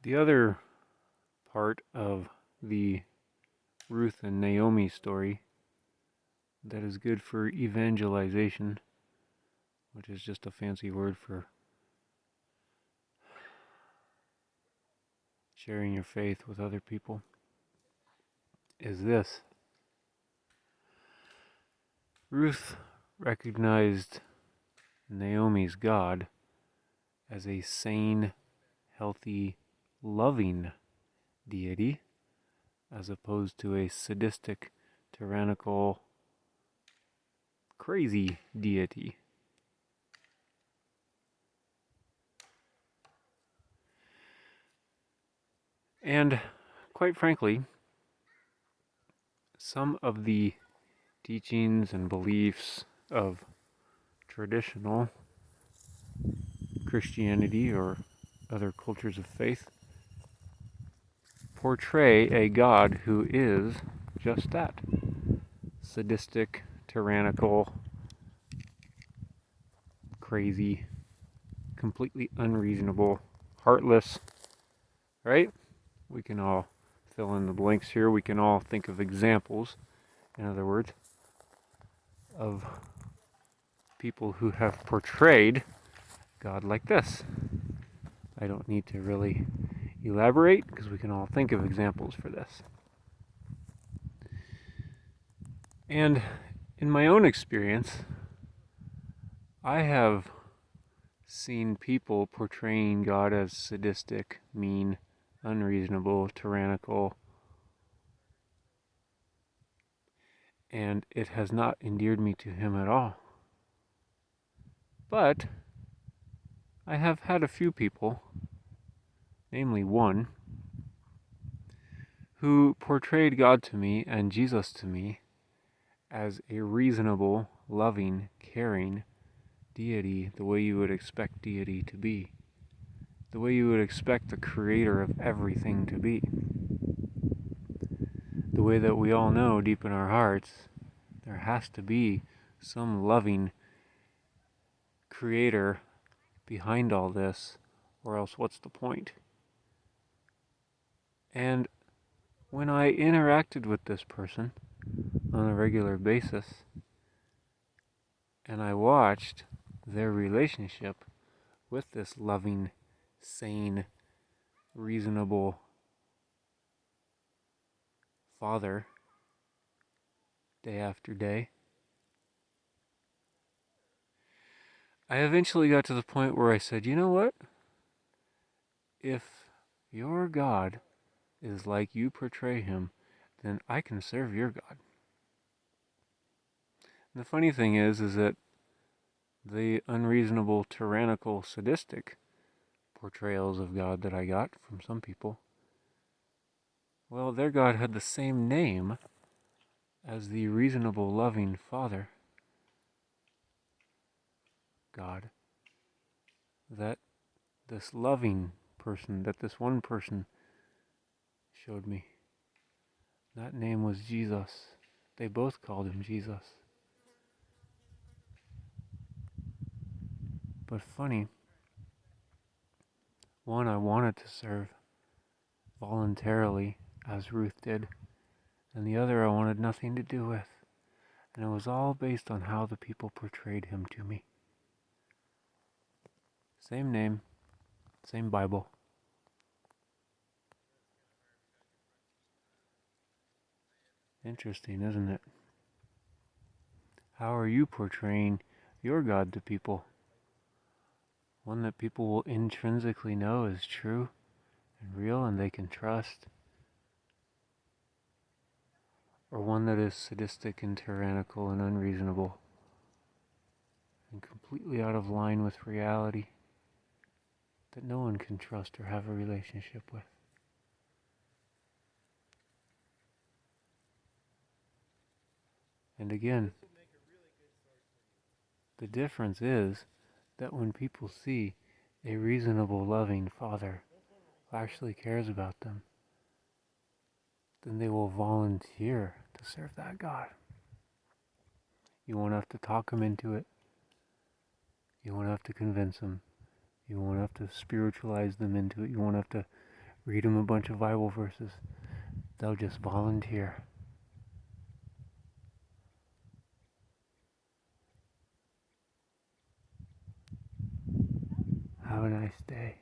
The other part of the Ruth and Naomi story that is good for evangelization, which is just a fancy word for sharing your faith with other people, is this. Ruth recognized Naomi's God as a sane, healthy, loving deity, as opposed to a sadistic, tyrannical, crazy deity. And quite frankly, some of the teachings and beliefs of traditional Christianity or other cultures of faith portray a God who is just that: sadistic, tyrannical, crazy, completely unreasonable, heartless, right? We can all fill in the blanks here. We can all think of examples, in other words, of people who have portrayed God like this. I don't need to really elaborate because we can all think of examples for this. And in my own experience, I have seen people portraying God as sadistic, mean, unreasonable, tyrannical, and it has not endeared me to him at all. But I have had a few people, namely one, who portrayed God to me and Jesus to me as a reasonable, loving, caring deity, the way you would expect deity to be, the way you would expect the creator of everything to be, the way that we all know deep in our hearts there has to be some loving creator behind all this, or else what's the point? And when I interacted with this person on a regular basis, and I watched their relationship with this loving, sane, reasonable father day after day, I eventually got to the point where I said, you know what? If your God is like you portray him, then I can serve your God. And the funny thing is that the unreasonable, tyrannical, sadistic portrayals of God that I got from some people, well, their God had the same name as the reasonable, loving Father God that this loving person, that this one person showed me. That name was Jesus. They both called him Jesus. But funny, one I wanted to serve voluntarily, as Ruth did, and the other I wanted nothing to do with. And it was all based on how the people portrayed him to me. Same name, same Bible. Interesting, isn't it? How are you portraying your God to people? One that people will intrinsically know is true and real and they can trust? Or one that is sadistic and tyrannical and unreasonable and completely out of line with reality that no one can trust or have a relationship with? And again, the difference is that when people see a reasonable, loving Father who actually cares about them, then they will volunteer to serve that God. You won't have to talk them into it. You won't have to convince them. You won't have to spiritualize them into it. You won't have to read them a bunch of Bible verses. They'll just volunteer. Have a nice day.